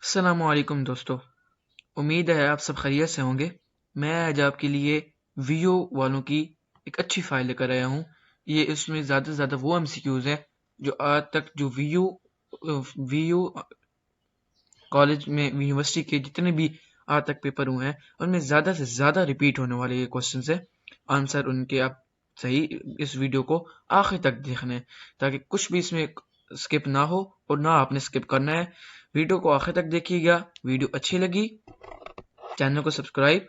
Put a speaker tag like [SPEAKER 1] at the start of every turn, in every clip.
[SPEAKER 1] अस्सलामुअलैकुम दोस्तों, उम्मीद है आप सब खैरियत से होंगे। मैं आज आपके लिए वीओ वालों की एक अच्छी फाइल लेकर आया हूँ। ये इसमें ज़्यादा से ज़्यादा वो एमसीक्यूज़ हैं जो आज तक जो वीयू कॉलेज में यूनिवर्सिटी के जितने भी आज तक पेपर हुए हैं उनमें ज़्यादा से ज़्यादा रिपीट होने वाले ये क्वेश्चन है। आंसर उनके आप सही इस वीडियो को आखिर तक देखना है ताकि कुछ भी इसमें स्किप ना हो और ना आपने स्किप करना है। वीडियो को आखिर तक देखिएगा। वीडियो अच्छी लगी चैनल को सब्सक्राइब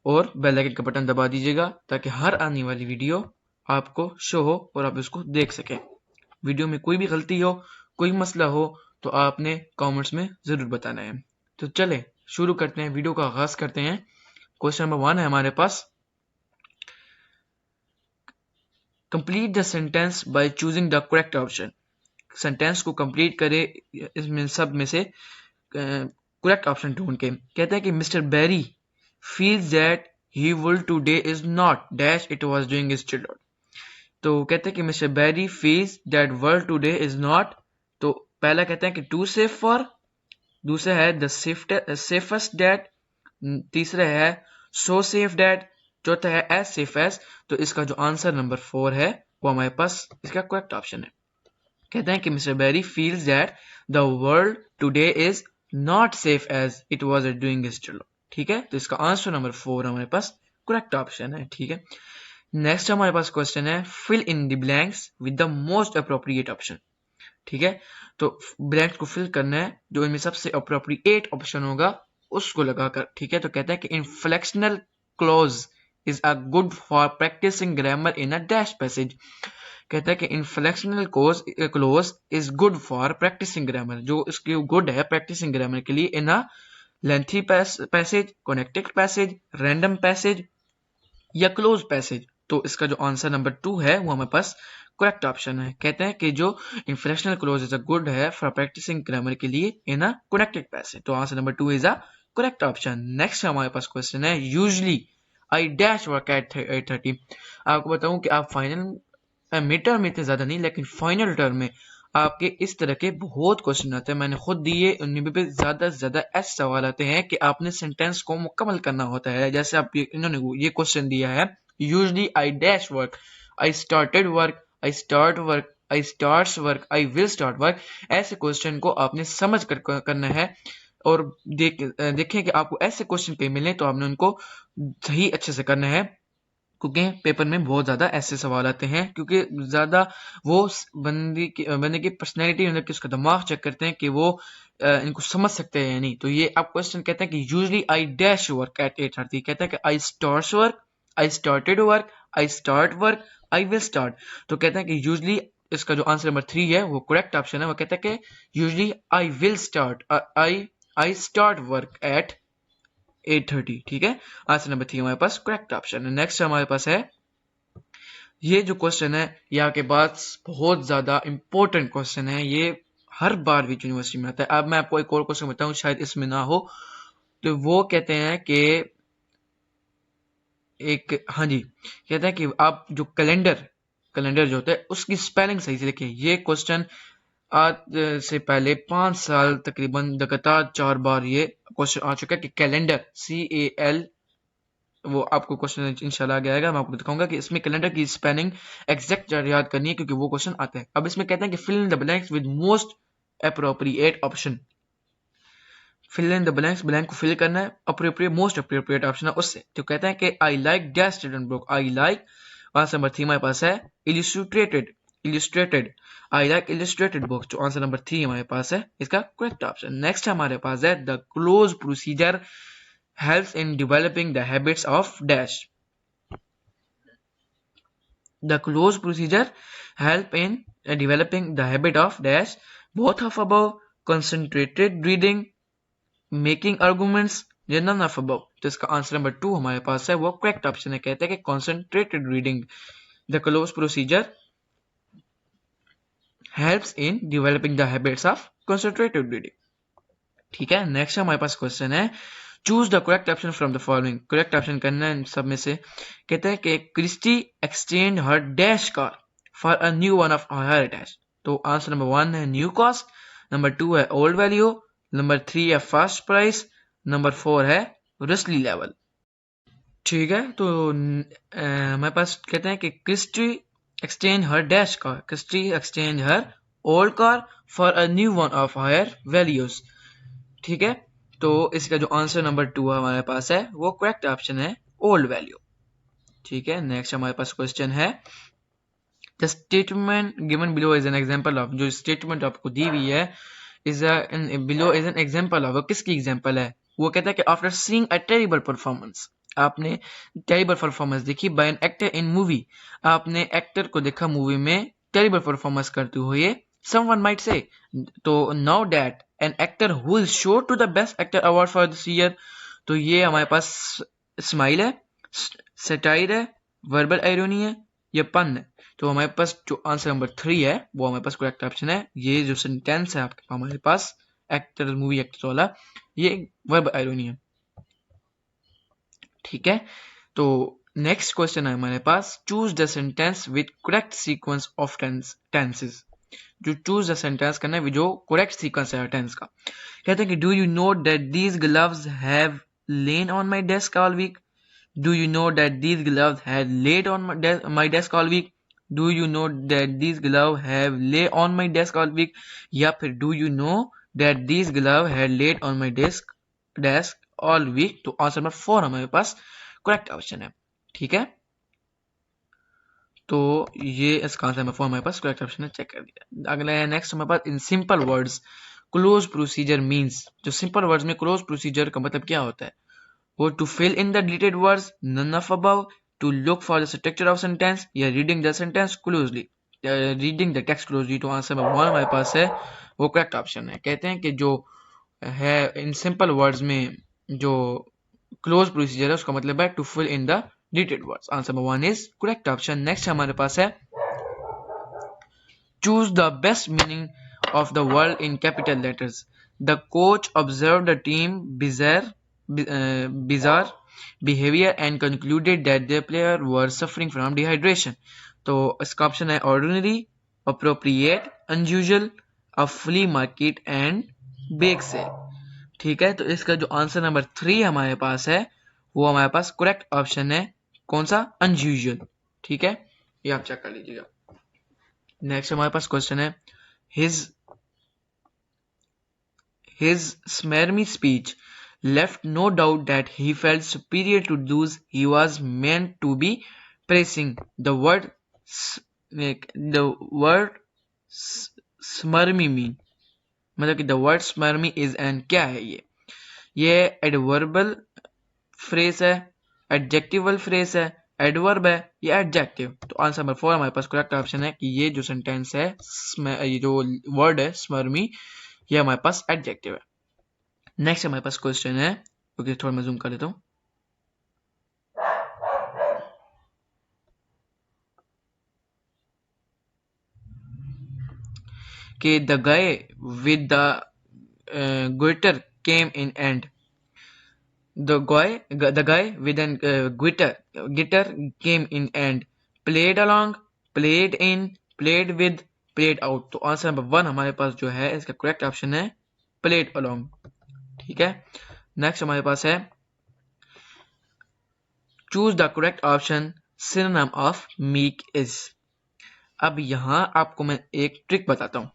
[SPEAKER 1] और बेल आइकन का बटन दबा दीजिएगा ताकि हर आने वाली वीडियो आपको शो हो और आप उसको देख सकें। वीडियो में कोई भी गलती हो, कोई मसला हो तो आपने कमेंट्स में ज़रूर बताना है। तो चले शुरू करते हैं, वीडियो का आगाज़ करते हैं। क्वेश्चन नंबर 1 है हमारे पास, complete the sentence by choosing the correct option. Sentence को कंप्लीट करे इसमें सब में से करेक्ट ऑप्शन ढूंढ के। कहते हैं कि mister Berry feels that he will today is not dash it was doing his children। तो कहते हैं कि mister Berry feels that world today is not, तो पहला कहते हैं कि too safe for, दूसरा है the safest that, तीसरा है so safe that, चौथा है as safe as। तो इसका जो आंसर नंबर 4 है वो हमारे पास इसका करेक्ट ऑप्शन है। कहते हैं कि mister Berry feels that the world today is not safe as it was at doing his children। ठीक है, तो इसका आंसर नंबर 4 हमारे पास करेक्ट ऑप्शन है। ठीक है, नेक्स्ट हमारे पास क्वेश्चन है fill in the blanks with the most appropriate option. ठीक है, तो ब्लैंक्स को फिल करना है जो इनमें सबसे अप्रोप्रिएट ऑप्शन होगा उसको लगाकर। ठीक है, तो कहते हैं कि inflectional cloze is a good for practicing grammar in a dash passage. कहता है कि inflectional cloze is good for practicing grammar, जो इसकी गुड है प्रैक्टिसिंग ग्रामर के लिए in a lengthy passage, connected passage, random passage या क्लोज पैसेज। तो इसका जो आंसर नंबर 2 है वो हमारे पास करेक्ट ऑप्शन है। कहते हैं कि जो इन्फ्लेक्शनल क्लोज इज अ गुड है फॉर प्रैक्टिसिंग ग्रामर के लिए इन अ कनेक्टेड पैसेज। तो answer number 2 is a correct option. Next हमारे पास क्वेश्चन है usually I dash work at 8:30। आपको बताऊं कि आप फाइनल मिड टर्म में इतने ज्यादा नहीं लेकिन फाइनल टर्म में आपके इस तरह के बहुत क्वेश्चन आते हैं। मैंने खुद दिए, उनमें भी ज्यादा से ज्यादा ऐसे सवाल आते हैं कि आपने सेंटेंस को मुकम्मल करना होता है। जैसे आप इन्होंने ये क्वेश्चन दिया है usually I dash work, I started work, I start work, I starts work, I will start work. ऐसे क्वेश्चन को आपने समझ कर करना है और देखें कि आपको ऐसे क्वेश्चन कहीं मिले तो आपने उनको सही अच्छे से करना है, क्योंकि पेपर में बहुत ज्यादा ऐसे सवाल आते हैं। क्योंकि ज्यादा वो बंदे की पर्सनैलिटी मतलब कि उसका दिमाग चेक करते हैं कि वो इनको समझ सकते हैं या नहीं। तो ये आप क्वेश्चन कहते हैं कि usually I dash work at 8:30, कहते हैं कि I starts work, I started work, I start work, I will start. तो कहते हैं कि यूजली इसका जो आंसर नंबर 3 है वो करेक्ट ऑप्शन है। वो कहता है कि usually I will start, I start work at 8:30। ठीक है, आंसर नंबर 3 हमारे पास करेक्ट ऑप्शन है। नेक्स्ट हमारे पास है ये जो क्वेश्चन है ये आपके पास बहुत ज्यादा इंपॉर्टेंट क्वेश्चन है। ये हर बार भी यूनिवर्सिटी में आता है। अब मैं आपको एक और क्वेश्चन बताऊं शायद इसमें ना हो। तो वो कहते हैं कि एक, हाँ जी, कहते हैं कि आप जो कैलेंडर जो होता है उसकी स्पेलिंग सही से लिखिए। ये क्वेश्चन आज से पहले 5 साल तकरीबन लगातार 4 बार ये क्वेश्चन आ चुका है कि कैलेंडर CAL, वो आपको क्वेश्चन इंशाल्लाह आगे आएगा। मैं आपको दिखाऊंगा कि इसमें कैलेंडर की स्पेलिंग एग्जैक्ट याद करनी है क्योंकि वो क्वेश्चन आता है। अब इसमें कहते हैं कि fill in the blanks with most appropriate option. Fill in the blanks, blank को फिल करना है, अप्रोप्रिएट मोस्ट अप्रोप्रिएट ऑप्शन है उससे। तो कहते हैं कि I like dash children book, I like, answer number 3 हमारे पास है illustrated, I like illustrated books. तो आंसर नंबर 3 हमारे पास है इसका करेक्ट ऑप्शन। नेक्स्ट हमारे पास है the close procedure helps in developing the habits of dash। The close procedure help in developing the habit of dash, both of above, concentrated reading, making arguments, या none of above। तो इसका answer number 2 हमारे पास है वो correct option है। कहते हैं कि concentrated reading, the close procedure helps in developing the habits of concentrated reading। ठीक है, नेक्स्ट हमारे पास क्वेश्चन है choose the correct option from the following. Correct option करना है सब में से। कहते हैं कि Christie exchange her dash car for a new one of her dash. तो आंसर नंबर 1 है न्यू कॉस्ट, नंबर 2 है ओल्ड वैल्यू, नंबर 3 है फर्स्ट प्राइस, नंबर 4 है रसली लेवल। ठीक है, तो हमारे पास कहते हैं कि Christie exchange her dash car, Christie exchange her old car for a new one of higher values. ठीक है, तो इसका जो आंसर नंबर 2 हमारे पास है वो करेक्ट ऑप्शन है ओल्ड वैल्यू। ठीक है, नेक्स्ट हमारे पास क्वेश्चन है the statement given below is an example of, जो स्टेटमेंट आपको दी हुई है is below is an example of, किसकी एग्जांपल है? वो कहता है कि after seeing a terrible performance, आपने टेरिबल परफॉर्मेंस देखी by an actor in movie, आपने एक्टर को देखा मूवी में टेरिबल परफॉर्मेंस करते हुए, समवन माइट से, तो now that an actor who is sure to the best actor award for this year, तो ये हमारे पास स्माइल है, सटायर है, वर्बल आयरनी है, या पन है? तो हमारे पास जो आंसर नंबर 3 है वो हमारे पास करेक्ट ऑप्शन है। ये जो सेंटेंस है आपके हमारे पास एक्टर मूवी एक्टर वाला, ये वर्ब आयरनी है। ठीक है, तो नेक्स्ट क्वेश्चन है हमारे पास choose the sentence with correct sequence of tenses, जो चूज द सेंटेंस करना है जो करेक्ट सीक्वेंस है टेंस का। कहते हैं कि do you know that these gloves have lain on my desk all week, do you know that these gloves have laid on my desk all week, do you know that these glove have lay on my desk all week, या फिर do you know that these glove have laid on my desk all week. तो answer number 4 हमारे पास correct option है। ठीक है, तो ये इसका आंसर नंबर 4 हमारे पास करेक्ट ऑप्शन है, चेक कर दिया। अगला है नेक्स्ट हमारे पास in simple words cloze procedure means, जो सिंपल वर्ड्स में क्लोज प्रोसीजर का मतलब क्या होता है? वो to fill in the deleted words, none of above, to look for the structure of sentence, या reading the sentence closely, reading the text closely. तो आंसर नंबर 1 हमारे पास है वो करेक्ट ऑप्शन है। कहते हैं कि जो है इन सिंपल वर्ड्स में जो क्लोज प्रोसीजर है उसका मतलब है to fill in the deleted words. Answer number 1 is correct option. Next हमारे पास है choose the best meaning of the world in capital letters. The coach observed the team bizarre behavior and concluded that their players were suffering from dehydration. तो इसका option है ordinary, appropriate, unusual, a flea market and bake sale. ठीक है, तो इसका जो answer number 3 हमारे पास है वो हमारे पास करेक्ट ऑप्शन है कौन सा? unusual। ठीक है, ये आप चेक कर लीजिएगा। नेक्स्ट हमारे पास क्वेश्चन है His smarmy speech left no doubt that he felt superior to those he was meant to be praising. The word smarmy mean, मतलब कि the word smarmy is an क्या है ये adverbial phrase है, adjectival phrase है, adverb है या adjective? तो आंसर नंबर 4 हमारे पास करेक्ट ऑप्शन है कि ये जो सेंटेंस है, ये जो वर्ड है स्मर्मी, ये हमारे पास एडजेक्टिव है। नेक्स्ट हमारे पास क्वेश्चन है, ओके थोड़ा मैं जूम कर लेता हूं, कि the guy with the glitter came in and, the guy with an guitar came in and played along, played in, played with, played out। तो आंसर नंबर 1 हमारे पास जो है इसका करेक्ट ऑप्शन है played along। ठीक है, नेक्स्ट हमारे पास है choose the correct option synonym of meek is. अब यहां आपको मैं एक ट्रिक बताता हूं।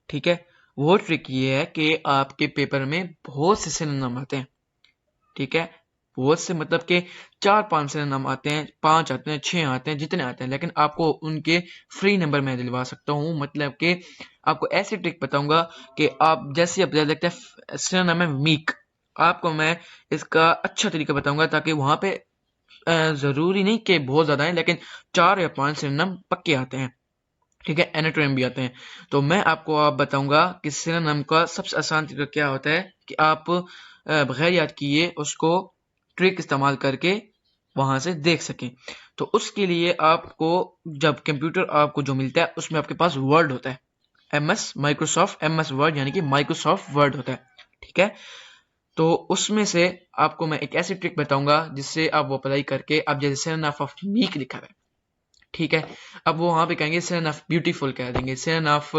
[SPEAKER 1] ठीक है, वो ट्रिक ये है कि आपके पेपर में बहुत से सिनोनिम आते हैं। ठीक है, बहुत से मतलब के 4-5 सिनोनिम आते हैं, 5 आते हैं, 6 आते हैं, जितने आते हैं, लेकिन आपको उनके फ्री नंबर मैं दिलवा सकता हूँ। मतलब कि आपको ऐसी ट्रिक बताऊंगा कि आप जैसे आप लगता है सिनोनिम है मीक, आपको मैं इसका अच्छा तरीका बताऊंगा ताकि वहां पे जरूरी नहीं कि बहुत ज्यादा है, लेकिन 4 या 5 सिनोनिम पक्के आते हैं। ठीक है, एनाटोनिम भी आते हैं। तो मैं आपको आप बताऊंगा कि सिनोनिम का सबसे आसान तरीका क्या होता है कि आप बगैर याद किए उसको ट्रिक इस्तेमाल करके वहां से देख सकें। तो उसके लिए आपको जब कंप्यूटर आपको जो मिलता है उसमें आपके पास वर्ड होता है, माइक्रोसॉफ्ट एमएस वर्ड, यानी कि माइक्रोसॉफ्ट वर्ड होता है। ठीक है, तो उसमें से आपको मैं एक ऐसी ट्रिक बताऊंगा जिससे आप वो अप्लाई करके आप जैसे सिनोनिम ऑफ मीक लिखा है, ठीक है, अब वो वहां पे कहेंगे सिनोनिम ऑफ ब्यूटीफुल कह देंगे, सिनोनिम ऑफ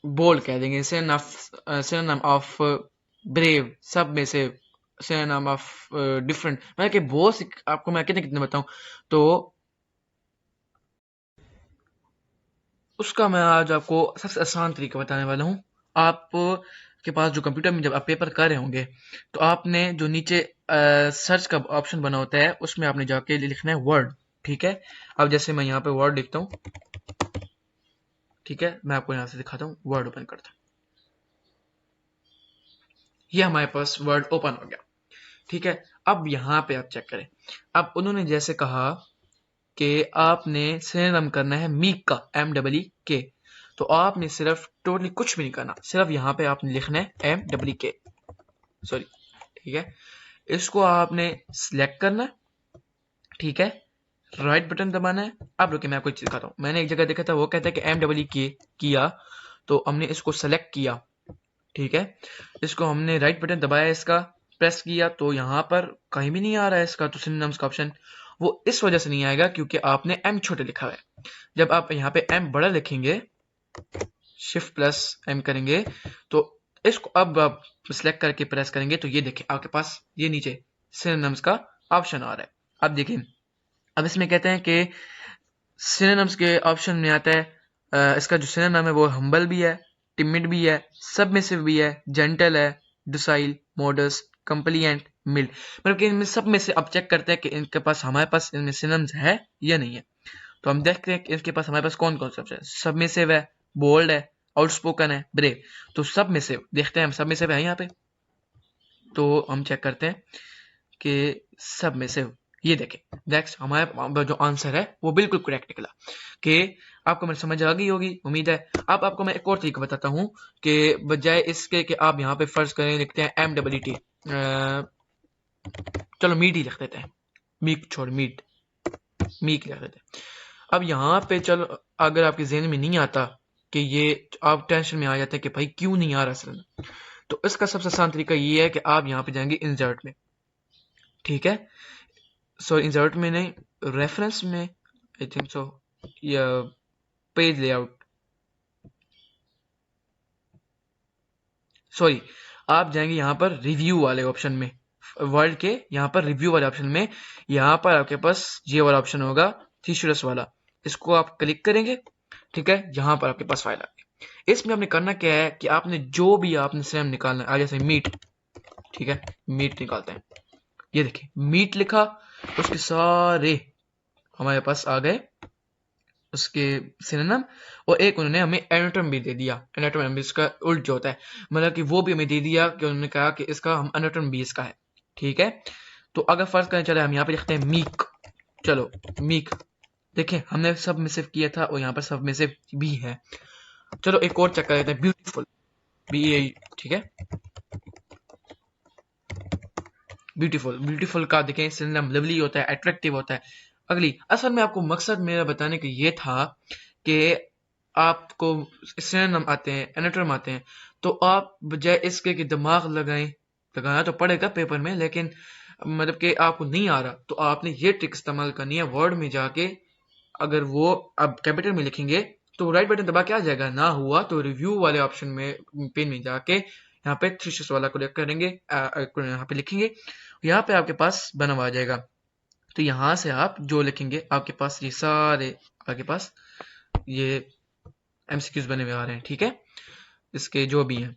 [SPEAKER 1] बोल्ड कह देंगे, सिनोनिम ऑफ ब्रेव, सब में से सिनोनिम ऑफ डिफरेंट, मतलब कि बहुत सी, आपको मैं कितने कितने बताऊं, तो उसका मैं आज आपको सबसे आसान तरीका बताने वाला हूँ। आप के पास जो कंप्यूटर में जब आप पेपर कर रहे होंगे, तो आपने जो नीचे सर्च का ऑप्शन बना होता है, उसमें आपने जाके लिखना है वर्ड। ठीक है, अब जैसे मैं यहाँ पे वर्ड लिखता हूँ, ठीक है, मैं आपको यहाँ से दिखाता हूँ, वर्ड ओपन करता हूँ, ये हमारे पास वर्ड ओपन हो गया। ठीक है, अब यहाँ पे आप चेक करें, अब उन्होंने जैसे कहा कि आपने सिनोनिम करना है मीक का, MEEK, तो आपने सिर्फ टोटली कुछ भी नहीं करना, सिर्फ यहाँ पे आपने लिखना है MEEK, सॉरी, ठीक है, इसको आपने सिलेक्ट करना है, ठीक है, राइट बटन दबाना है। अब रुकिए मैं आपको एक चीज दिखाता हूँ, मैंने एक जगह देखा था, वो कहता है कि MEEK किया, तो हमने इसको सेलेक्ट किया, ठीक है, इसको हमने राइट बटन दबाया, इसका प्रेस किया, तो यहाँ पर कहीं भी नहीं आ रहा है इसका, तो सिनोनिम्स का ऑप्शन, वो इस वजह से नहीं आएगा क्योंकि आपने M छोटे लिखा है। जब आप यहाँ पे M बड़ा लिखेंगे, शिफ्ट प्लस M करेंगे, तो इसको अब आप सिलेक्ट करके प्रेस करेंगे, तो ये देखें आपके पास ये नीचे सिनोनिम्स का ऑप्शन आ रहा है। अब देखिए, अब इसमें कहते हैं कि सिनोनिम्स के ऑप्शन में आता है, इसका जो सिनोनिम है वो हम्बल भी है, टिमिड भी है, सबमिसिव भी है, जेंटल है, डोसाइल, मॉडस्ट, कंप्लिएंट, मिल्ड, मतलब कि इनमें सब में से अब चेक करते हैं कि इनके पास, हमारे पास इनमें सिनोनिम्स है या नहीं है। तो हम देखते हैं कि इसके पास, हमारे पास कौन कौन सा है, सबमिसिव है, बोल्ड है, आउटस्पोकन है, ब्रेव, तो सबमिसिव देखते हैं, हम सबमिसिव है यहाँ पे, तो हम चेक करते हैं कि सबमिसिव, ये देखें, नेक्स्ट हमारा जो आंसर है वो बिल्कुल करेक्ट निकला। कि आपको मेरी समझ आ गई होगी, उम्मीद है। अब आपको मैं एक और तरीका बताता हूँ कि बजाय इसके कि आप यहाँ पे फर्ज करें, लिखते हैं MEET, चलो मीट ही लिख देते हैं, मीक छोड़ मीट, मीक लिख देते हैं। अब यहाँ पे चलो, अगर आपके जहन में नहीं आता कि ये, आप टेंशन में आ जाते हैं कि भाई क्यों नहीं आ रहा असल में, तो इसका सबसे आसान तरीका ये है कि आप यहाँ पे जाएंगे इंसर्ट में, ठीक है, सो इंसर्ट में नहीं, रेफरेंस में, आई थिंक सो, या पेज लेआउट, सॉरी, आप जाएंगे यहाँ पर रिव्यू वाले ऑप्शन में, वर्ड के यहाँ पर रिव्यू वाले ऑप्शन में, यहाँ पर आपके पास ये वाला ऑप्शन होगा, थीसरस वाला, इसको आप क्लिक करेंगे, ठीक है, यहाँ पर आपके पास फाइल आ गई। इसमें आपने करना क्या है कि आपने जो भी आपने सेम निकालना है, जैसे मीट, ठीक है, मीट निकालते हैं, ये देखिए मीट लिखा, उसके सारे हमारे पास आ गए उसके सिनोनिम, और एक उन्होंने हमें एनाटॉम भी दे दिया, एनाटॉम इसका उल्ट जो होता है, मतलब कि वो भी हमें दे दिया कि उन्होंने कहा कि इसका हम एनाटॉम भी इसका है, ठीक है। तो अगर फर्ज करें, चले हम यहाँ पे लिखते हैं मीक, चलो मीक, देखिए हमने सब में सिर्फ किया था और यहाँ पर सब में से भी है। चलो एक और चेक कर लेते हैं, ब्यूटीफुल, BE, ठीक है, ब्यूटीफुल, ब्यूटीफुल का देखें सिनोनिम लवली होता है, अट्रैक्टिव होता है। अगली, असल में आपको मकसद मेरा बताने का ये था कि आपको सिनोनिम आते हैं, एनाटॉम आते हैं, तो आप बजाय इसके कि दिमाग लगाएं, लगाना तो पड़ेगा पेपर में, लेकिन मतलब कि आपको नहीं आ रहा, तो आपने ये ट्रिक इस्तेमाल करनी है, वर्ड में जाके अगर वो आप कैपिटल में लिखेंगे तो राइट बटन दबा के आ जाएगा, ना हुआ तो रिव्यू वाले ऑप्शन में पेन में जाके यहाँ पे थ्री वाला को करेंगे, यहाँ पे लिखेंगे, यहाँ पे आपके पास बना हुआ आ जाएगा, तो यहाँ से आप जो लिखेंगे आपके पास ये सारे आपके पास ये MCQs बने हुए आ रहे हैं, ठीक है, इसके जो भी हैं,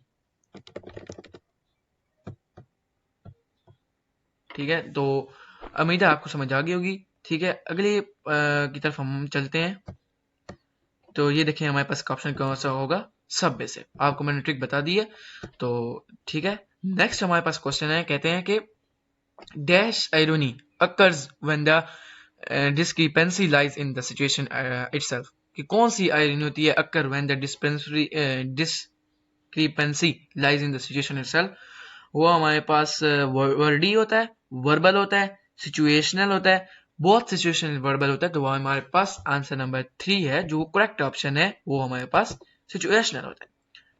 [SPEAKER 1] ठीक है, तो उम्मीद है आपको समझ आ गई होगी। ठीक है, अगली की तरफ हम चलते हैं, तो ये देखें हमारे पास का ऑप्शन कौन सा होगा, सब में से, आपको मैंने ट्रिक बता दी है, तो ठीक है। नेक्स्ट हमारे पास क्वेश्चन है, कहते हैं कि dash irony occurs when the discrepancy lies in the situation itself, कि कौन सी आयरनी होती है, occur when the discrepancy lies in the situation itself, वो हमारे पास वर्डी होता है, वर्बल होता है, सिचुएशनल होता है, बहुत सिचुएशनल वर्बल होता है, तो वो हमारे पास आंसर नंबर 3 है, जो करेक्ट ऑप्शन है, वो हमारे पास सिचुएशनल होता है,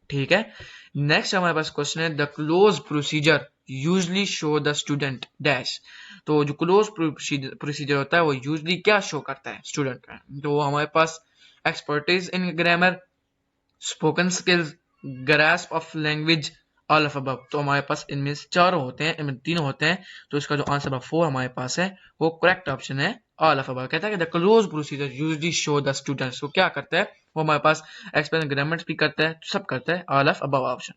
[SPEAKER 1] ठीक है। नेक्स्ट हमारे पास क्वेश्चन है, the close procedure usually show the student dash, तो जो क्लोज प्रोसीजर होता है वो यूजली क्या शो करता है स्टूडेंट का, तो वो हमारे पास expertise in grammar, spoken skills, grasp of language, all of above. तो हमारे पास इनमें से चारों होते हैं, इनमें तीनों होते हैं, तो इसका जो आंसर नंबर 4 हमारे पास है वो करेक्ट ऑप्शन है, ऑल ऑफ अबव। कहता है कि the close procedure usually show the students, को क्या करता है वो हमारे पास एक्सप्लेन ग्रामर भी करता है, सब करता है, ऑल ऑफ अबव ऑप्शन।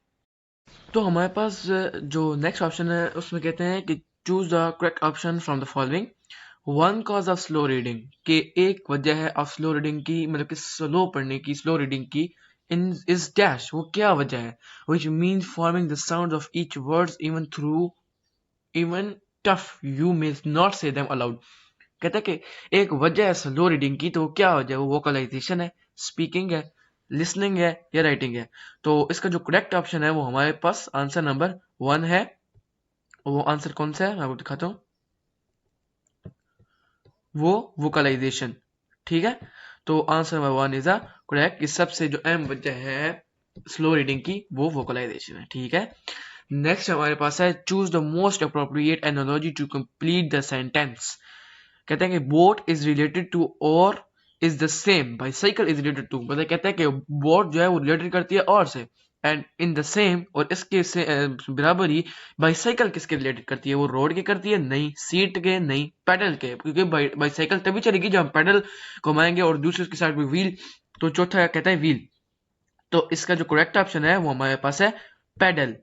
[SPEAKER 1] तो हमारे पास जो नेक्स्ट ऑप्शन है उसमें कहते हैं कि choose the correct option from the following. One cause of slow reading, के एक वजह है ऑफ स्लो रीडिंग की, मतलब कि स्लो पढ़ने की, स्लो रीडिंग की, इन इज डैश, वो क्या वजह है, which mean forming the sound of each words even through even tough you may not से देम अलाउड। कहता है कि एक वजह है स्लो रीडिंग की, तो वो क्या वजह है, वो वोकलाइजेशन है, स्पीकिंग है, लिसनिंग है या राइटिंग है। तो इसका जो करेक्ट ऑप्शन है वो हमारे पास आंसर नंबर 1 है। वो आंसर कौन सा है मैं आपको दिखाता हूँ, वो वोकलाइजेशन। ठीक है, तो answer number 1 is a correct. इस सबसे जो अहम वजह है स्लो रीडिंग की वो वोकलाइजेशन है। ठीक है, नेक्स्ट हमारे पास है choose the most appropriate analogy to complete the sentence. कहते हैं कि boat is related to oar is the same, bicycle is related to, मतलब कहते हैं कि बोट जो है वो रिलेटेड करती है और से, एंड इन द सेम, और इसके से बराबर ही बाइसाइकिल किसके रिलेटेड करती है, वो रोड के करती है, नहीं सीट के, नहीं पेडल के, क्योंकि बाइसाइकिल तभी चलेगी जब हम पेडल घुमाएंगे और दूसरे की साइड पे व्हील। तो चौथा कहता है व्हील, तो इसका जो करेक्ट ऑप्शन है वो हमारे पास है पेडल,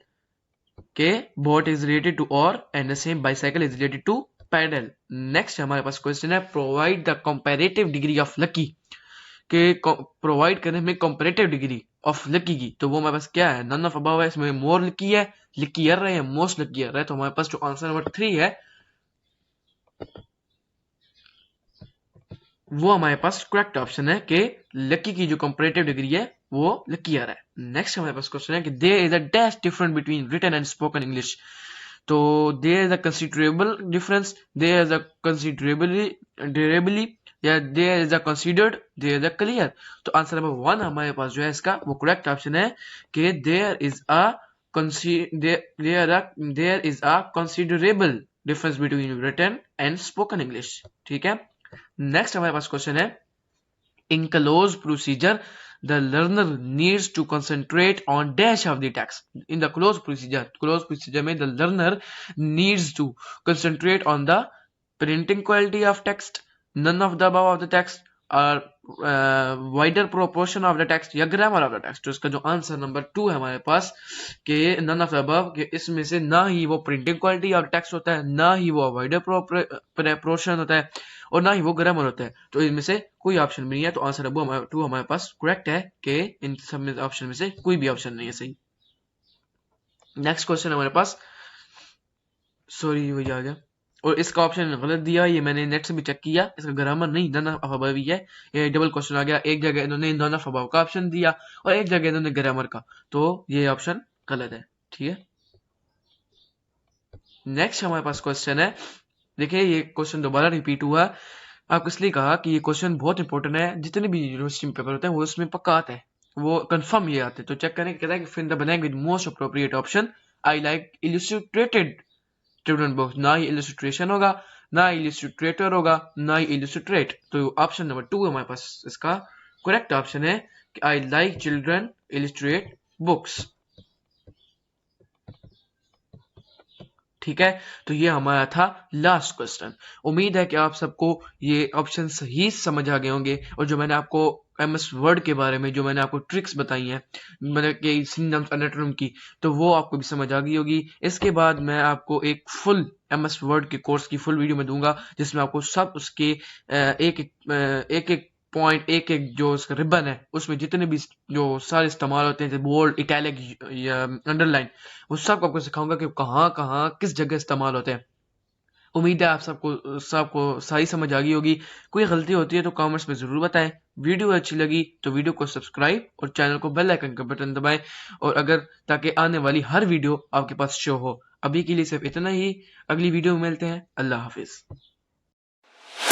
[SPEAKER 1] के boat is related to oar and the same bicycle is related to paddle. Next हमारे पास क्वेश्चन है provide the comparative degree of lucky, के प्रोवाइड करने में कंपैरेटिव डिग्री ऑफ लकी की, तो वो हमारे पास क्या है, नन ऑफ अबव है, इसमें मोर लकी है, लकीयर है, मोस्ट लकीयर है। तो हमारे पास जो आंसर नंबर 3 है वो हमारे पास करेक्ट ऑप्शन है कि लकी की जो कंपैरेटिव डिग्री है वो लकीयर है। नेक्स्ट हमारे पास क्वेश्चन है कि there is a dash difference between written and spoken English. तो there is a considerable difference, there is a considerably, या there is a considered, there is a clear. तो आंसर नंबर 1 हमारे पास जो है इसका वो करेक्ट ऑप्शन है कि there is a there is a considerable difference between written and spoken English. ठीक है, नेक्स्ट हमारे पास क्वेश्चन है in close procedure the learner needs to concentrate on dash of the text। in the close procedure में the learner needs to concentrate on the printing quality of text, none of the above of the text, or wider proportion of the text या grammar of the text। तो इसका जो answer number 2 है हमारे पास कि none of the above, कि इसमें से ना ही वो प्रिंटिंग क्वालिटी ऑफ टेक्स्ट होता है, ना ही वो वाइडर प्रोपोर्शन होता है, और ना ही वो ग्रामर होता है। तो इनमें से कोई ऑप्शन नहीं है, तो आंसर नंबर 2 हमारे पास करेक्ट है कि इन सब में ऑप्शन में से कोई भी ऑप्शन नहीं है सही। नेक्स्ट क्वेश्चन हमारे पास, सॉरी वही आ गया, और इसका ऑप्शन गलत दिया, ये मैंने नेट से भी चेक किया, इसका ग्रामर नहीं नन ऑफ अबव ही है, ये डबल क्वेश्चन आ गया, एक जगह इन्होंने नन ऑफ अबव का ऑप्शन दिया और एक जगह इन्होंने ग्रामर का, तो ये ऑप्शन गलत है। ठीक है, नेक्स्ट हमारे पास क्वेश्चन है, देखिए ये क्वेश्चन दोबारा रिपीट हुआ, आपको इसलिए कहा कि ये क्वेश्चन बहुत इंपॉर्टेंट है, जितने भी यूनिवर्सिटी में पेपर होते हैं वो इसमें पक्का आता है, वो कंफर्म ये आते हैं। तो चेक करने कहता है कि फिर the blank with most appropriate option, I like illustrated children books, ना ही इलस्ट्रेशन होगा, ना इलस्ट्रेटर होगा, ना ही इलस्ट्रेट। तो ऑप्शन नंबर 2 हमारे पास इसका करेक्ट ऑप्शन है कि I like children illustrate books. ठीक है, तो ये हमारा था लास्ट क्वेश्चन। उम्मीद है कि आप सबको ये ऑप्शन सही समझ आ गए होंगे, और जो मैंने आपको एमएस वर्ड के बारे में जो मैंने आपको ट्रिक्स बताई हैं, मतलब कि सिनोनिम्स एंटोनिम की, तो वो आपको भी समझ आ गई होगी। इसके बाद मैं आपको एक फुल एमएस वर्ड के कोर्स की फुल वीडियो में दूंगा, जिसमें आपको सब उसके एक एक पॉइंट, एक एक जो उसका रिबन है उसमें जितने भी जो सारे इस्तेमाल होते हैं, जैसे बोल्ड, इटैलिक या अंडरलाइन, वो सब आपको सिखाऊंगा कि कहाँ कहाँ किस जगह इस्तेमाल होते हैं। उम्मीद है आप सबको सारी समझ आ गई होगी। कोई गलती होती है तो कमेंट्स में जरूर बताएं। वीडियो अच्छी लगी तो वीडियो को सब्सक्राइब और चैनल को बेल आइकन का बटन दबाएं, और अगर ताकि आने वाली हर वीडियो आपके पास शो हो। अभी के लिए सिर्फ इतना ही, अगली वीडियो में मिलते हैं। अल्लाह हाफिज।